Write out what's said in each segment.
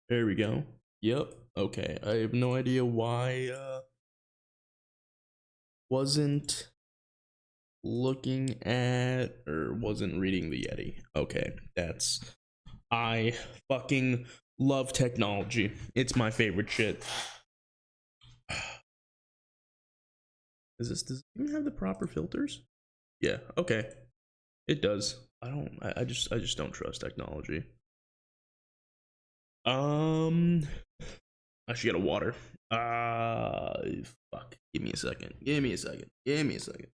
There we go. Yep. Okay. I have no idea why wasn't looking at or wasn't reading the Yeti. Okay. That's I fucking love technology. It's my favorite shit. Does it even have the proper filters? Yeah, okay. It does. I just don't trust technology. Um I should get a water. Fuck. Give me a second. Give me a second. Give me a second.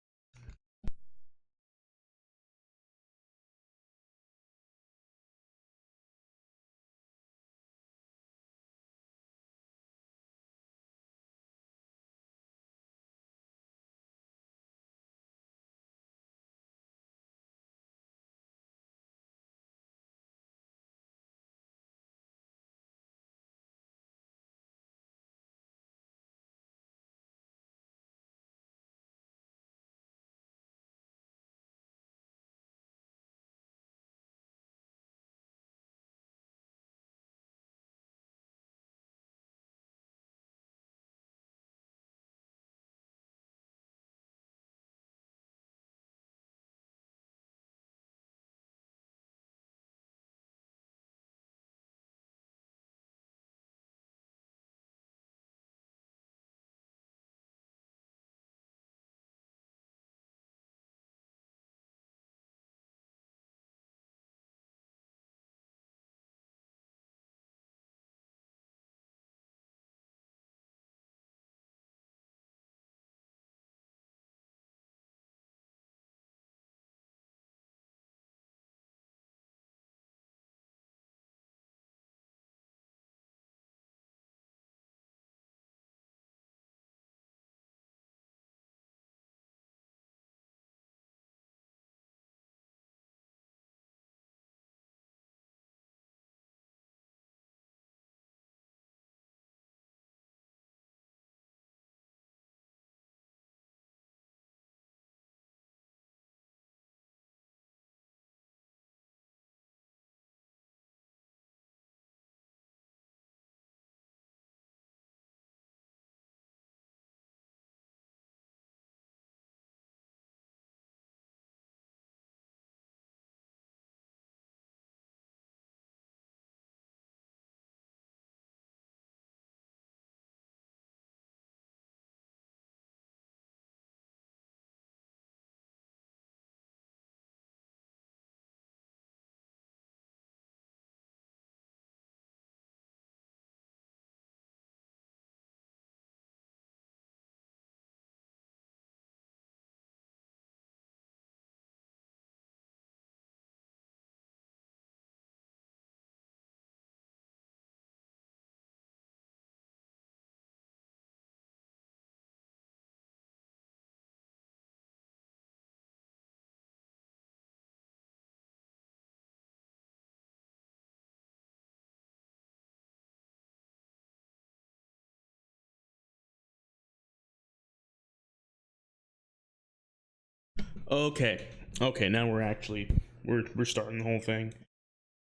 Okay. Okay, now we're starting the whole thing.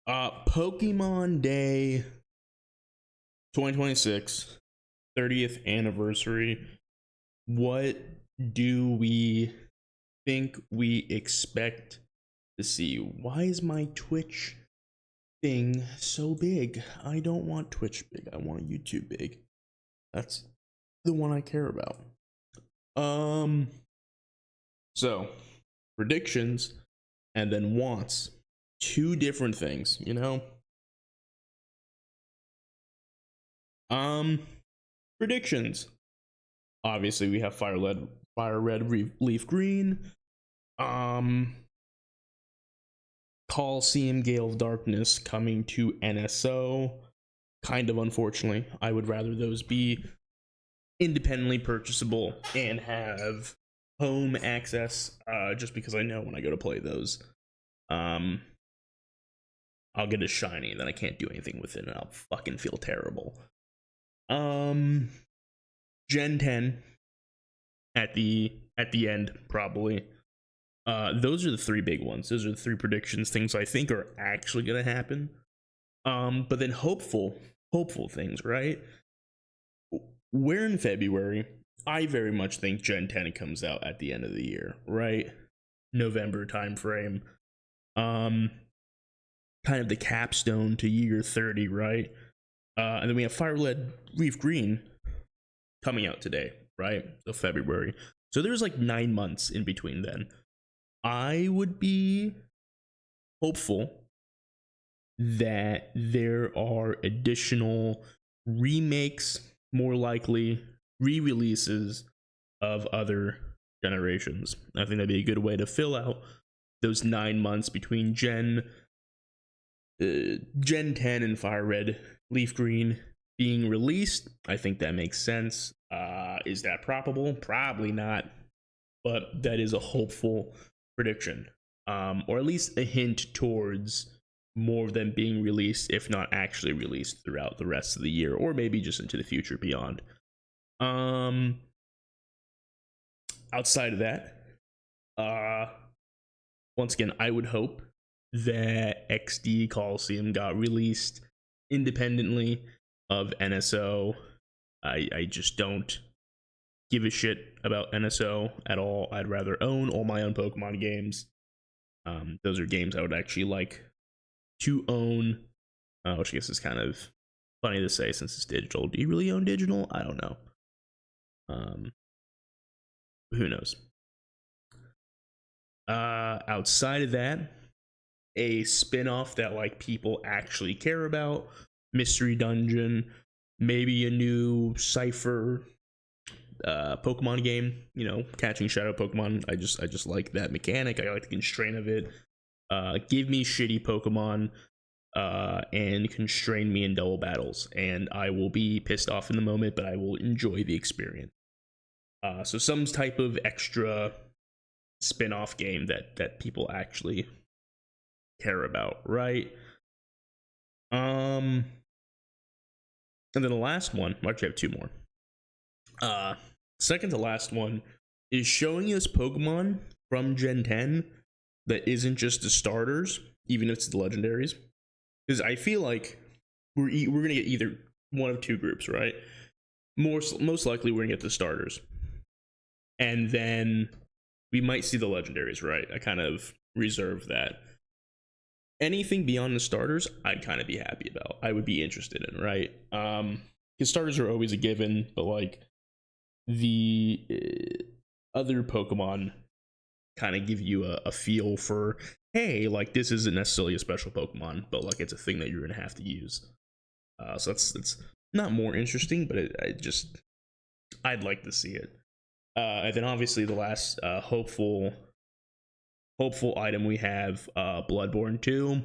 Pokemon Day 2026, 30th anniversary. What do we think we expect to see? Why is my Twitch thing so big? I don't want Twitch big. I want YouTube big. That's the one I care about. Um so predictions and then wants. Two different things, you know? Um Predictions. Obviously we have fire red leaf green. Um Coliseum Gale of Darkness coming to NSO. Kind of unfortunately. I would rather those be independently purchasable and have home access, just because I know when I go to play those, um, I'll get a shiny and then I can't do anything with it and I'll fucking feel terrible. Um, Gen 10 at the end probably. Those are the three big ones. Those are the three predictions, things I think are actually gonna happen. But then hopeful. hopeful things, right? We're in February. I very much think Gen 10 comes out at the end of the year, right? November timeframe. Um, Kind of the capstone to year 30, right? And then we have Fire Red Leaf Green coming out today, right? So February. So there's like 9 months in between then. I would be hopeful that there are additional remakes, more likely re releases of other generations. I think that'd be a good way to fill out those 9 months between Gen 10 and Fire Red Leaf Green being released. I think that makes sense. Is that probable? Probably not, but that is a hopeful prediction, or at least a hint towards more of them being released, if not actually released throughout the rest of the year, or maybe just into the future beyond. Um, Outside of that, once again, I would hope that XD Coliseum got released independently of NSO. I just don't give a shit about NSO at all. I'd rather own all my own Pokemon games. Those are games I would actually like to own, which I guess is kind of funny to say since it's digital. Do you really own digital? I don't know. Who knows? Outside of that, a spin-off that like people actually care about, Mystery Dungeon, maybe a new Cypher Pokemon game, catching shadow Pokemon. I just like that mechanic. I like the constraint of it. Give me shitty Pokemon and constrain me in double battles, and I will be pissed off in the moment, but I will enjoy the experience. So some type of extra spin-off game that people actually care about, right? And then the last one, I actually have two more. Second to last one is showing us Pokemon from Gen 10 that isn't just the starters, even if it's the legendaries. Because I feel like we're gonna get either one of two groups, right? Most likely we're gonna get the starters, and then we might see the legendaries, right? I kind of reserve that. Anything beyond the starters, I'd kind of be happy about. I would be interested in, right? Because starters are always a given, but like the other Pokemon kind of give you a feel for, hey, like this isn't necessarily a special Pokemon, but like it's a thing that you're gonna have to use. So that's not more interesting, but I'd like to see it. And then obviously the last hopeful item we have, Bloodborne 2.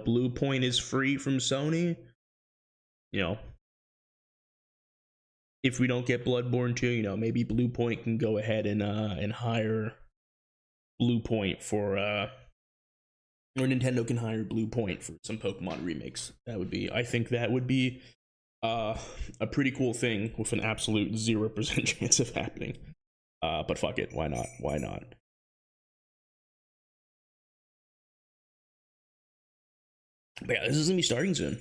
Blue Point is free from Sony. If we don't get Bloodborne 2, maybe Blue Point can go ahead and hire Blue Point for or Nintendo can hire Blue Point for some Pokemon remakes. I think that would be a pretty cool thing with an absolute 0% chance of happening. But fuck it, why not? Why not? But yeah, this is gonna be starting soon.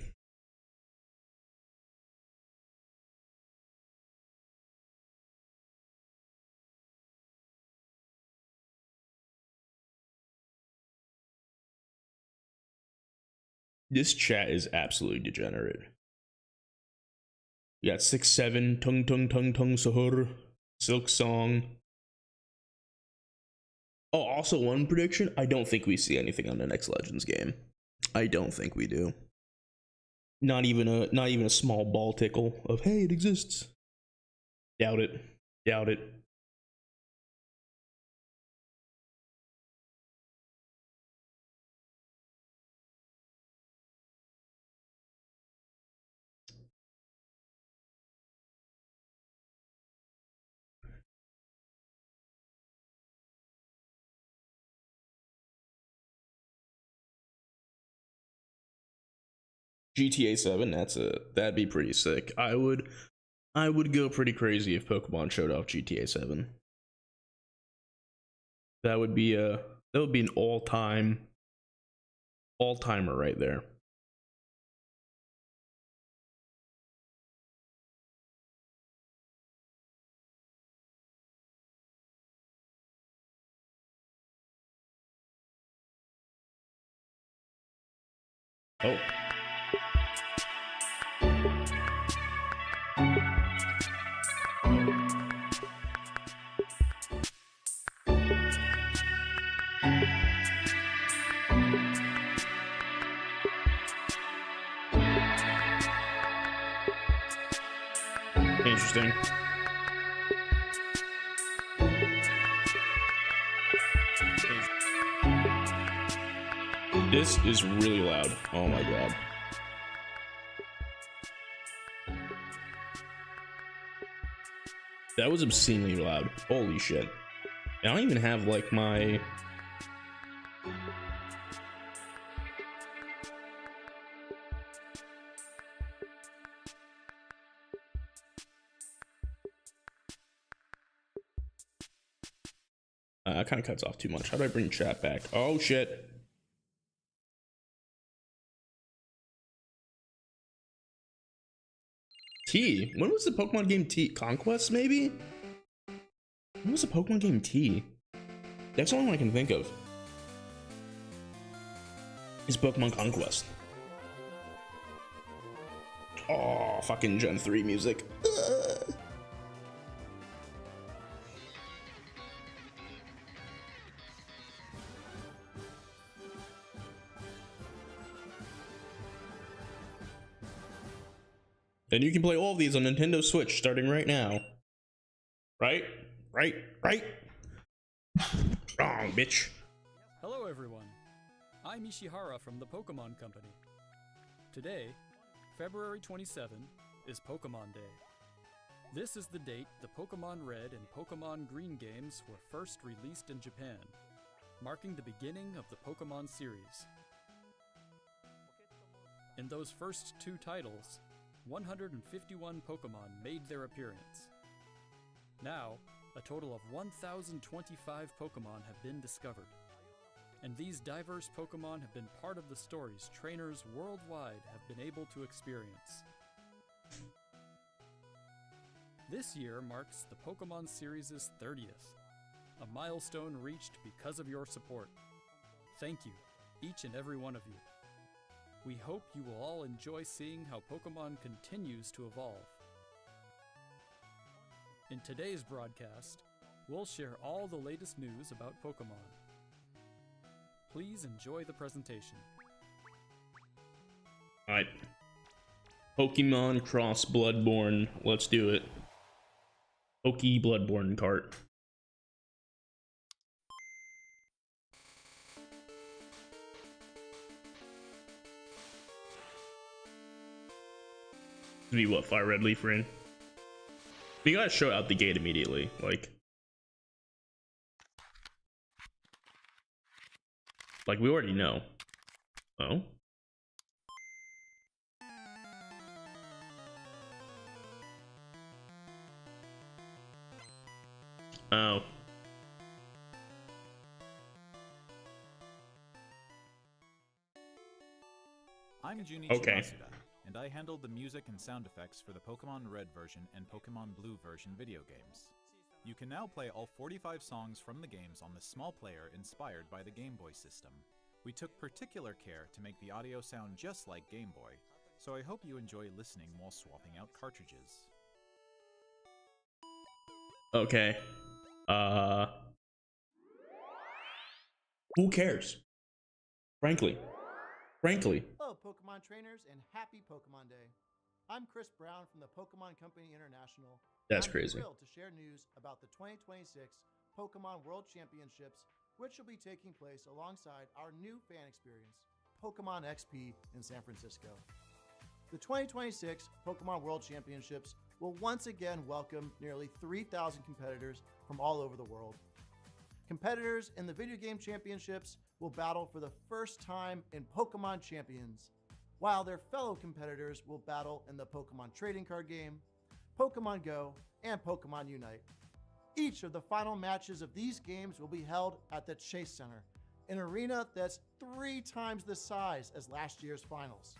This chat is absolutely degenerate. We got 6-7, Tung Tung Tung Tung Sahur, Silk Song. Oh, also one prediction: I don't think we see anything on the next Legends game. I don't think we do. Not even a small ball tickle of hey, it exists. Doubt it. Doubt it. GTA 7, that'd be pretty sick. I would go pretty crazy if Pokemon showed off GTA 7. That would be an all timer right there. Oh. Interesting. This is really loud. Oh my god. That was obscenely loud. Holy shit. I don't even have like my... kind of cuts off too much. How do I bring chat back? Oh shit. T. When was the Pokemon game T? Conquest, maybe? When was the Pokemon game T? That's the only one I can think of. Is Pokemon Conquest. Oh, fucking Gen 3 music. And you can play all of these on Nintendo Switch starting right now. Right? Right? Wrong, bitch. Hello everyone. I'm Ishihara from the Pokemon Company. Today, February 27, is Pokemon Day. This is the date the Pokemon Red and Pokemon Green games were first released in Japan, marking the beginning of the Pokemon series. In those first two titles, 151 Pokemon made their appearance. Now, a total of 1,025 Pokemon have been discovered, and these diverse Pokemon have been part of the stories trainers worldwide have been able to experience. This year marks the Pokemon series' 30th, a milestone reached because of your support. Thank you, each and every one of you. We hope you will all enjoy seeing how Pokemon continues to evolve. In today's broadcast, we'll share all the latest news about Pokemon. Please enjoy the presentation. Alright. Pokemon Cross Bloodborne. Let's do it. Poke Bloodborne cart. Be what, Fire Red Leaf Rain? We gotta show out the gate immediately, like we already know. Oh? Oh. I'm Junichi Masuda, and I handled the music and sound effects for the Pokemon Red version and Pokemon Blue version video games. You can now play all 45 songs from the games on the small player inspired by the Game Boy system. We took particular care to make the audio sound just like Game Boy, so I hope you enjoy listening while swapping out cartridges. Okay. Who cares? Frankly. Hello, Pokemon trainers, and happy Pokemon Day. I'm Chris Brown from the Pokemon Company International. That's I'm crazy. Thrilled to share news about the 2026 Pokemon World Championships, which will be taking place alongside our new fan experience, Pokemon XP in San Francisco. The 2026 Pokemon World Championships will once again welcome nearly 3,000 competitors from all over the world. Competitors in the video game championships will battle for the first time in Pokemon Champions, while their fellow competitors will battle in the Pokemon trading card game, Pokemon Go, and Pokemon Unite. Each of the final matches of these games will be held at the Chase Center, an arena that's 3 times the size as last year's finals.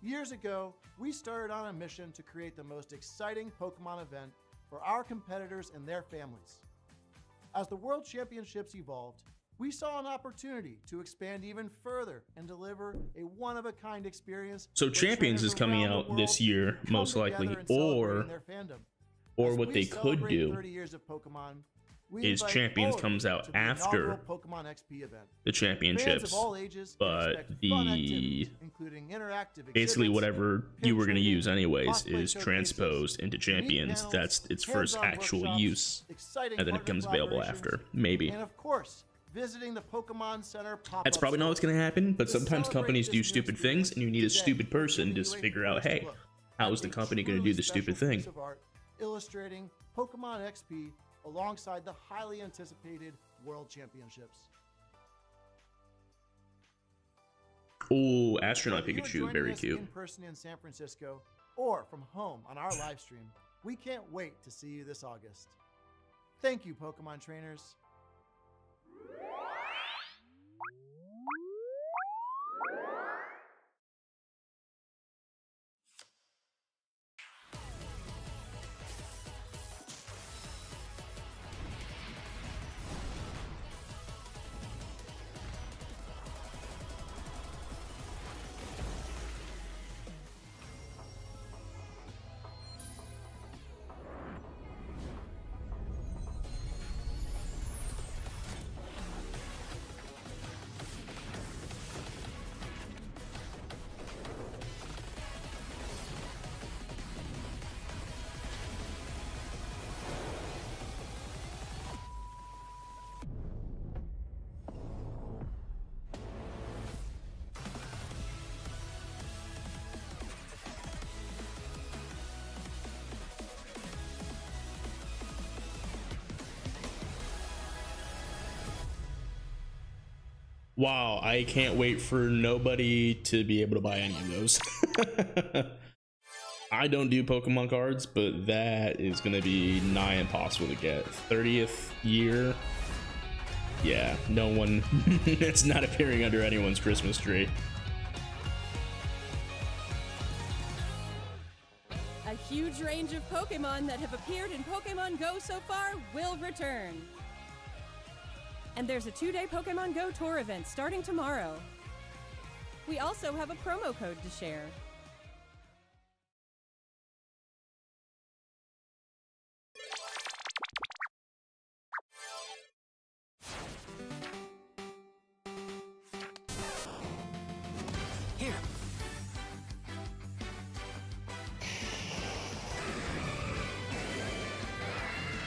Years ago, we started on a mission to create the most exciting Pokemon event for our competitors and their families. As the World Championships evolved, we saw an opportunity to expand even further and deliver a one-of-a-kind experience. So Champions is coming out this year, most likely, or what they could do 30 years of Pokemon, is Champions comes out after Pokemon XP event. the championships, but the basically whatever you were going to use anyways is transposed into Champions. That's its first actual use, and then it becomes available after, maybe. And of course, visiting the Pokemon Center pop-up That's probably not what's going to happen, but To sometimes celebrate companies do this stupid mystery things, and you need a today, stupid person we're to doing figure a out, first hey, look how at is the a company going to truly do the stupid special thing? piece of art illustrating Pokemon XP alongside the highly anticipated World Championships. Oh, Astronaut Whether you are Pikachu, joining very us cute. in person in San Francisco or from home on our live stream, we can't wait to see you this August. Thank you, Pokemon trainers. Wow, I can't wait for nobody to be able to buy any of those. I don't do Pokemon cards, but that is going to be nigh impossible to get. 30th year. Yeah, no one, it's not appearing under anyone's Christmas tree. A huge range of Pokemon that have appeared in Pokemon Go so far will return. And there's a 2-day Pokemon Go tour event starting tomorrow. We also have a promo code to share. Here.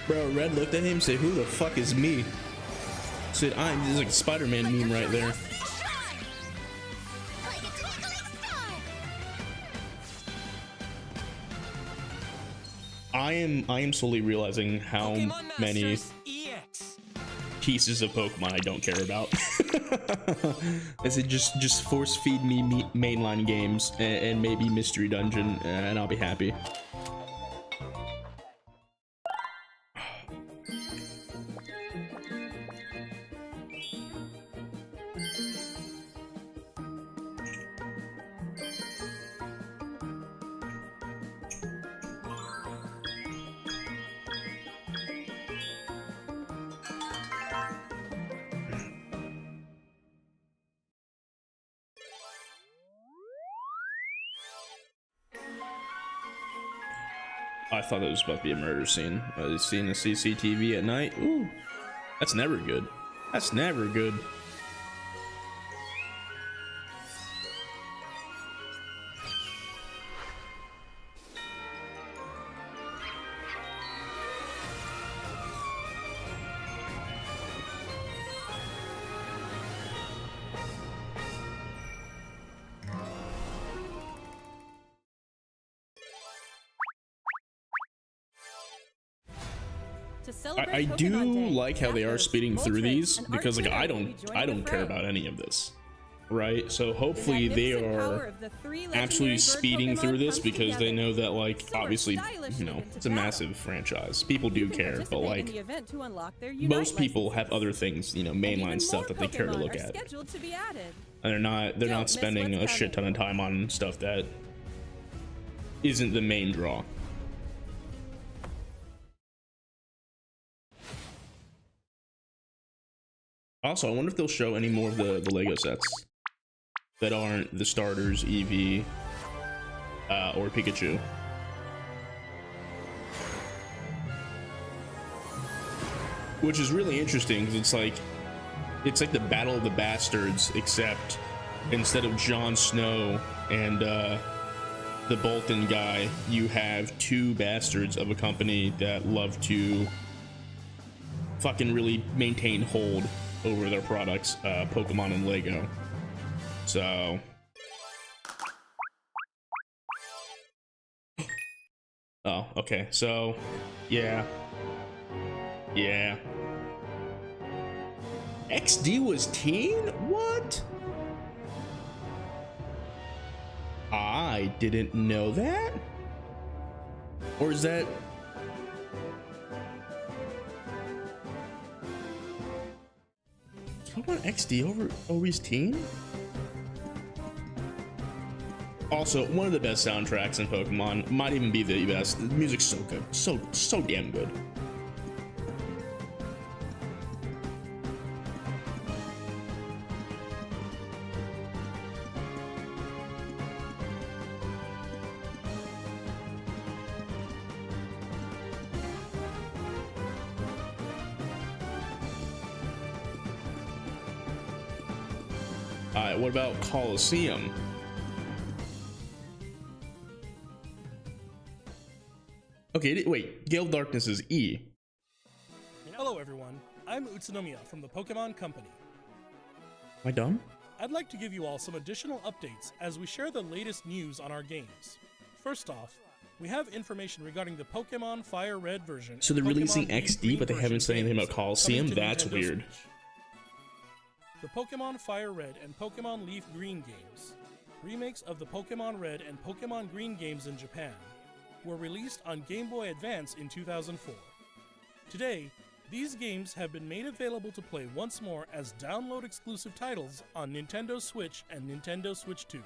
Bro, Red looked at him and said, "Who the fuck is me?" Said, this is like a Spider-Man meme right there. I am slowly realizing how many pieces of Pokemon I don't care about. I said, just force feed me mainline games and maybe Mystery Dungeon, and I'll be happy. I thought it was about to be a murder scene. Seeing a CCTV at night? Ooh, that's never good. That's never good. I do like how they are speeding through these, because like I don't care about any of this, right? So hopefully they are absolutely speeding through this, because they know that, like, obviously, you know, it's a massive franchise. People do care, but like most people have other things, you know, mainline stuff that they care to look at, and they're not spending a shit ton of time on stuff that isn't the main draw. Also, I wonder if they'll show any more of the Lego sets that aren't the starters, Eevee, or Pikachu. Which is really interesting because it's like the Battle of the Bastards, except instead of Jon Snow and the Bolton guy, you have two bastards of a company that love to fucking really maintain hold over their products, Pokemon and Lego. So oh, okay, so yeah, XD was teen? What? I didn't know that. Or is that Pokemon XD over his teen? Also, one of the best soundtracks in Pokemon, might even be the best. The music's so good, so damn good. Alright, what about Coliseum? Okay, wait, Gale of Darkness is E. Hello everyone, I'm Utsunomiya from the Pokemon Company. Am I dumb? I'd like to give you all some additional updates as we share the latest news on our games. First off, we have information regarding the Pokemon Fire Red version. So they're and releasing Pokemon Leaf XD, Green but they haven't version said anything games about Coliseum? coming to That's Nintendo weird. Switch. The Pokemon Fire Red and Pokemon Leaf Green games, remakes of the Pokemon Red and Pokemon Green games in Japan, were released on Game Boy Advance in 2004. Today, these games have been made available to play once more as download exclusive titles on Nintendo Switch and Nintendo Switch 2.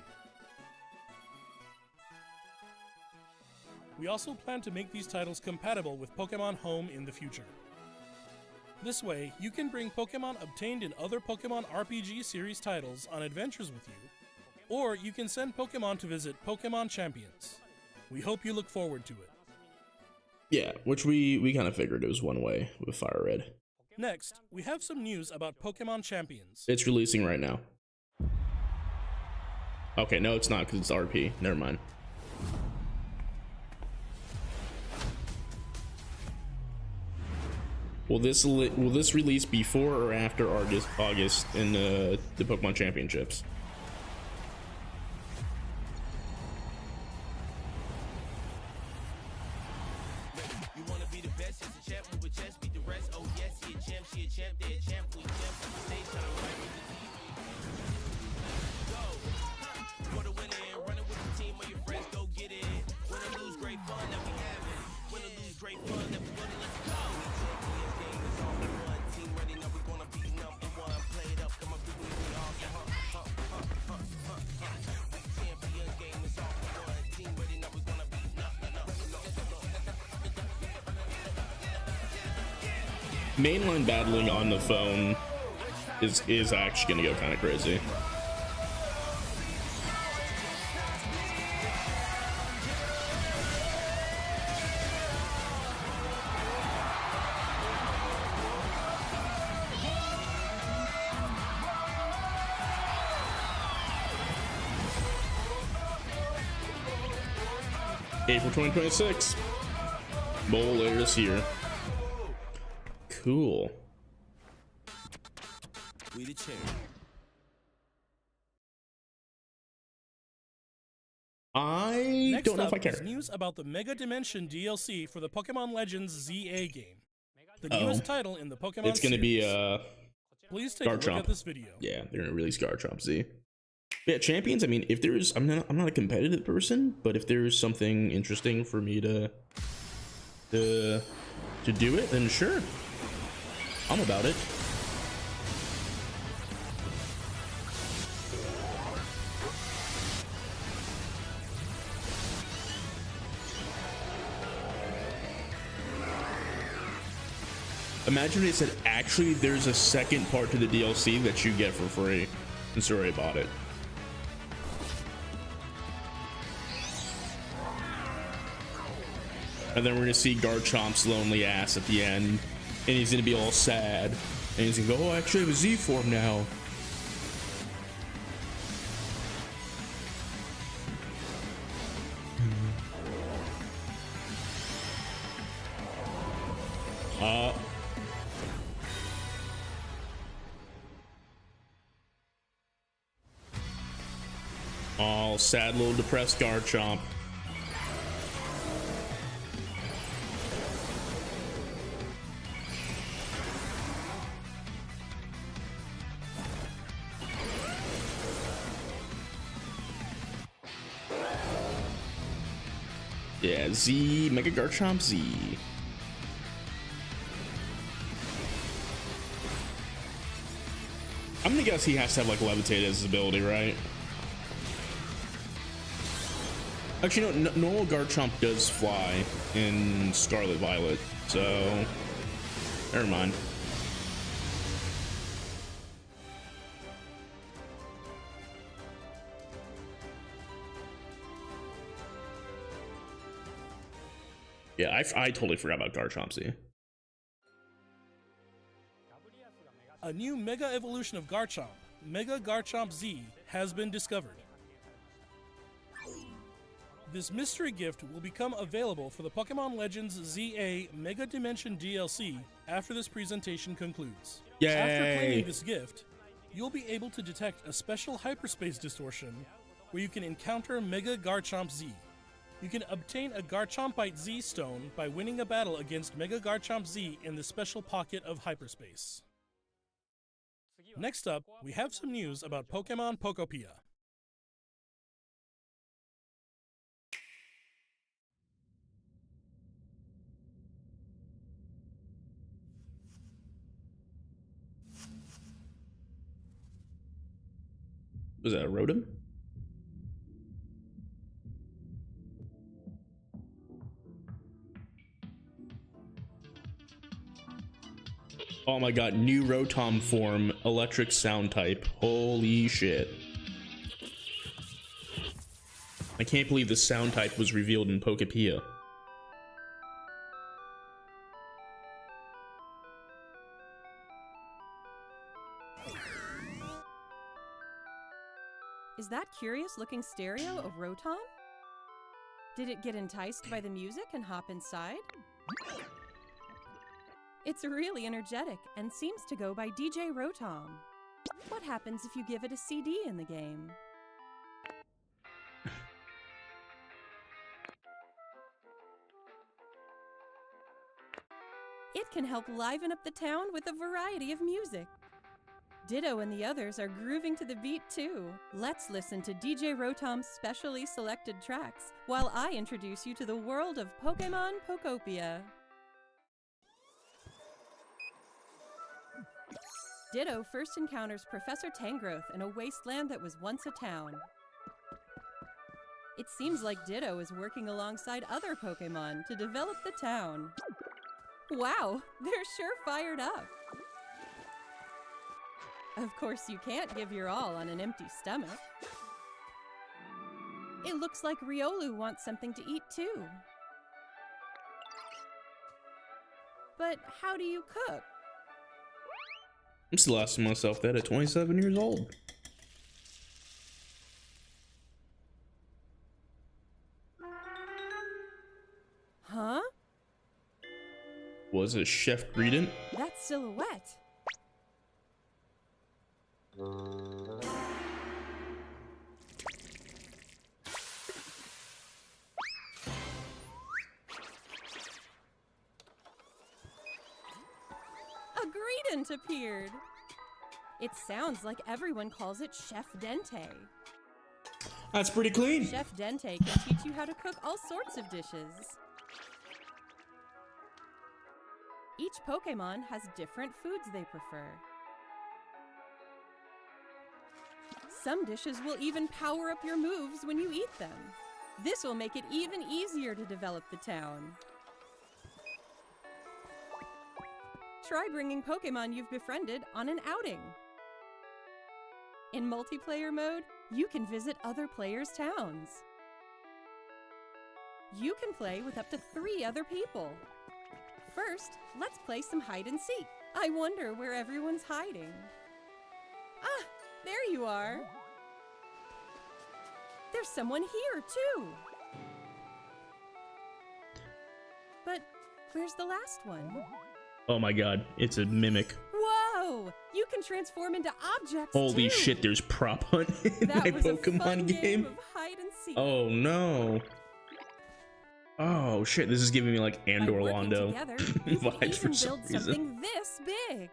We also plan to make these titles compatible with Pokemon Home in the future. This way, you can bring Pokemon obtained in other Pokemon RPG series titles on adventures with you, or you can send Pokemon to visit Pokemon Champions. We hope you look forward to it. Yeah, which we kind of figured it was one way with Fire Red. Next, we have some news about Pokemon Champions. It's releasing right now. Okay, no, it's not because it's RP. Never mind. Will this release before or after August in the Pokemon Championships? You wanna be the best, it's a champ, move a chest, beat the rest. Oh yes, he a champ, she a champ, they a champ, we champ. Stay shine right with the team. Go, for the winning, running with the team or your friends, go get it. Win or lose, great fun that we have it. Win or lose, great fun that we win it, let's go. Champions game is all we want. Team ready, now we gonna be number one. Play it up, come up through, we all get Champion game is all we want. Team ready, now we gonna be Mainline battling on the phone is actually gonna go kind of crazy. April 2026. Bowl later this year. Cool. We the champ. I Next don't know if I up care. is news about the Mega Dimension DLC for the Pokemon Legends ZA game, the newest title in the Pokemon It's gonna be series. Please take a look Garchomp. at this video. Yeah, they're gonna release Garchomp Z. Yeah, Champions. I mean, if there's, I'm not a competitive person, but if there's something interesting for me to do it, then sure, I'm about it. Imagine they said, actually, there's a second part to the DLC that you get for free. And sorry about it. And then we're gonna see Garchomp's lonely ass at the end, and he's gonna be all sad, and he's gonna go, "Oh, I actually have a Z form now." Oh, sad little depressed Garchomp. Yeah, Z, Mega Garchomp Z. I'm gonna guess he has to have like Levitate as his ability, right? Actually, no, normal Garchomp does fly in Scarlet Violet, so never mind. Yeah, I totally forgot about Garchomp Z. A new Mega Evolution of Garchomp, Mega Garchomp Z, has been discovered. This mystery gift will become available for the Pokemon Legends ZA Mega Dimension DLC after this presentation concludes. Yay! After claiming this gift, you'll be able to detect a special hyperspace distortion where you can encounter Mega Garchomp Z. You can obtain a Garchompite Z stone by winning a battle against Mega Garchomp Z in the special pocket of hyperspace. Next up, we have some news about Pokemon Pokopia. Was that a Rotom? Oh my god, new Rotom form, electric sound type. Holy shit. I can't believe the sound type was revealed in Pokopia. Is that curious-looking stereo of Rotom? Did it get enticed by the music and hop inside? It's really energetic and seems to go by DJ Rotom. What happens if you give it a CD in the game? It can help liven up the town with a variety of music. Ditto and the others are grooving to the beat too. Let's listen to DJ Rotom's specially selected tracks while I introduce you to the world of Pokemon Pokopia. Ditto first encounters Professor Tangrowth in a wasteland that was once a town. It seems like Ditto is working alongside other Pokemon to develop the town. Wow, they're sure fired up. Of course, you can't give your all on an empty stomach. It looks like Riolu wants something to eat too. But how do you cook? I'm still asking myself that at 27 years old. Huh? Was it Chef Greedent? That's Silhouette. A Greedent appeared. It sounds like everyone calls it Chef Dente. That's pretty clean. Chef Dente can teach you how to cook all sorts of dishes. Each Pokemon has different foods they prefer. Some dishes will even power up your moves when you eat them. This will make it even easier to develop the town. try bringing Pokemon you've befriended on an outing. In multiplayer mode, you can visit other players' towns. You can play with up to 3 other people. First, let's play some hide and seek. I wonder where everyone's hiding. Ah, there you are. There's someone here, too. But where's the last one? Oh my god, it's a mimic. Whoa! You can transform into objects, Holy too. shit, there's prop hunt in That my was a Pokemon fun game. of hide and seek. Oh no. Oh shit, this is giving me like Andor By working Londo together, you can vibes for even some build reason. something this big.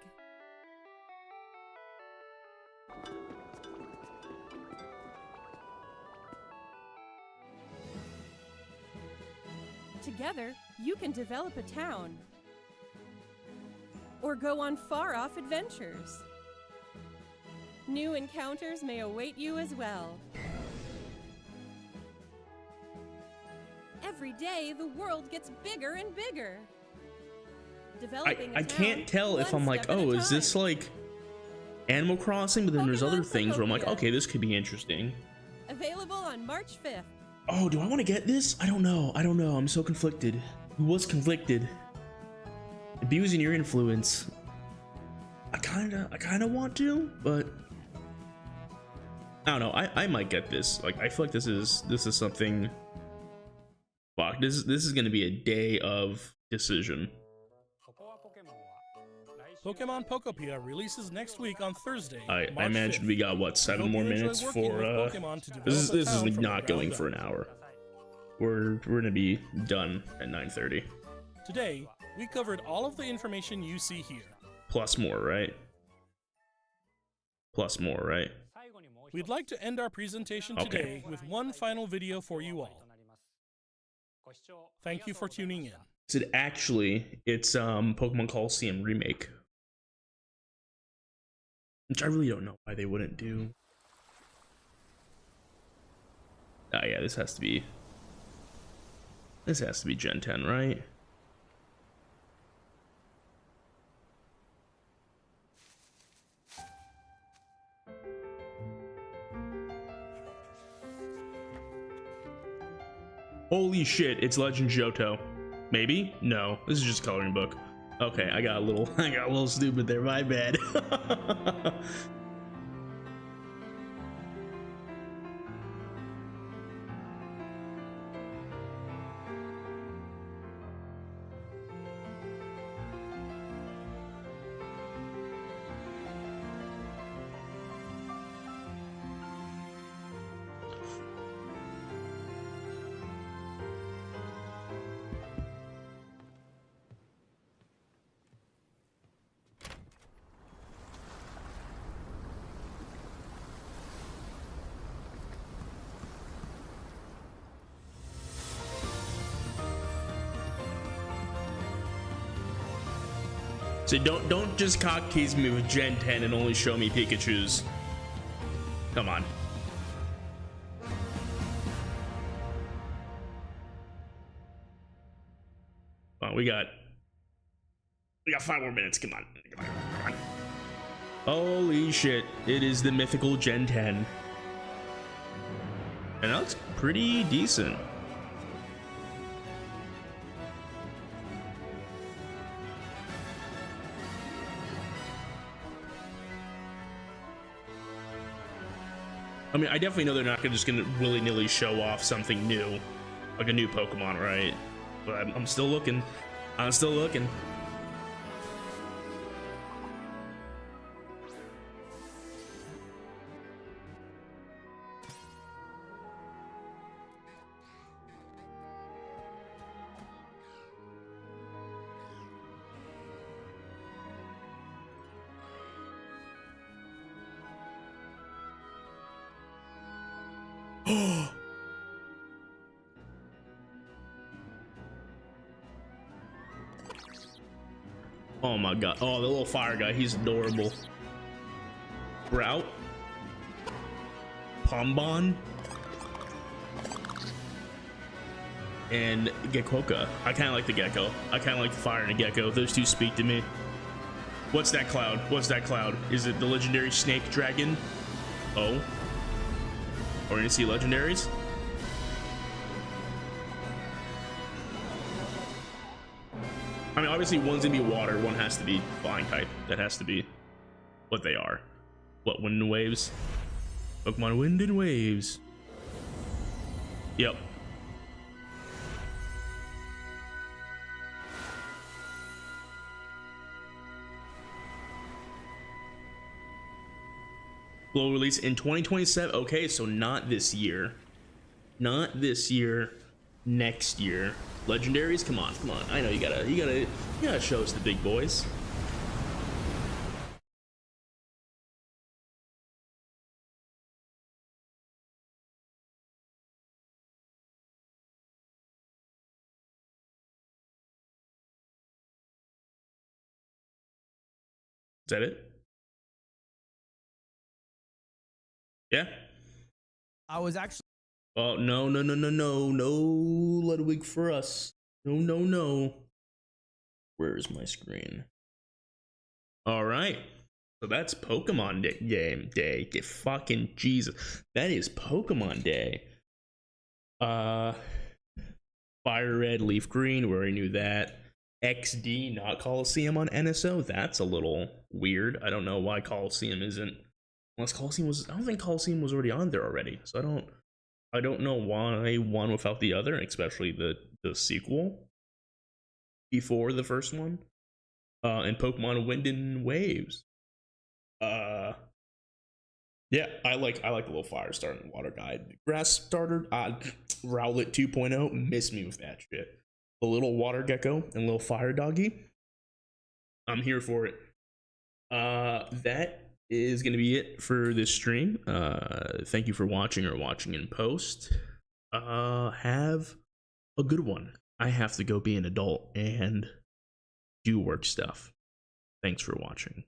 Together, you can develop a town or go on far-off adventures. New encounters may await you as well. Every day, the world gets bigger and bigger. Developing a I town can't tell if one I'm like, step at a oh, is this time. like Animal Crossing? But then there's other Pokemon things where I'm like, Pokopia. okay, this could be interesting. Available on March 5th. Oh, do I want to get this? I don't know. I'm so conflicted. Who was conflicted? Abusing your influence. I kinda want to, but I don't know. I might get this. Like, I feel like this is something. Fuck. This is gonna be a day of decision. Pokemon Pokopia releases next week on Thursday. I March imagine 5th. we got what, 7 Hope more you enjoy minutes working for with Pokemon to this develop a is town from the not going ground for up. an hour. We're gonna be done at 9:30 Today, we covered all of the information you see here. plus more, right? Plus more, right? We'd like to end our presentation Okay. today with one final video for you all. Thank you for tuning in. So it's Pokemon Coliseum remake, which I really don't know why they wouldn't do. Ah, yeah, this has to be Gen 10, right? Holy shit, it's Legend Johto. Maybe? No, this is just coloring book. Okay, I got a little stupid there, my bad. So don't just cock tease me with Gen 10 and only show me Pikachus. Come on. Well, we got 5 more minutes. Come on. Come on. Holy shit! It is the mythical Gen 10, and that looks pretty decent. I mean, I definitely know they're not just gonna willy-nilly show off something new, like a new Pokemon, right? But I'm still looking. I'm still looking. Oh my god. Oh, the little fire guy. He's adorable. Sprout. Pombon. And Gekkoka. I kind of like the Gecko. I kind of like the fire and the Gecko. Those two speak to me. What's that cloud? What's that cloud? Is it the legendary snake dragon? Oh. Are we gonna see legendaries? I mean, obviously one's gonna be water, one has to be flying type. That has to be what they are. What, wind and waves? Pokemon wind and waves. Yep. Global release in 2027. Okay, so not this year. Not this year. Next year. Legendaries? Come on, come on. I know you gotta show us the big boys. Is that it? Yeah. I was actually. Oh, no, Ludwig for us. No. Where is my screen? All right. So that's Pokemon game day. Get fucking Jesus. That is Pokemon Day. Fire Red, Leaf Green, we already knew that. XD, not Coliseum on NSO. That's a little weird. I don't know why Coliseum isn't. Unless Coliseum was, I don't think Coliseum was already on there already. So I don't know why one without the other, especially the sequel before the first one. And Pokemon Wind and Waves. Yeah, I like the little fire starter and water guide. Grass starter, Rowlet 2.0, miss me with that shit. The little water gecko and little fire doggy. I'm here for it. That is gonna be it for this stream. Thank you for watching or watching in post. Have a good one. I have to go be an adult and do work stuff. Thanks for watching.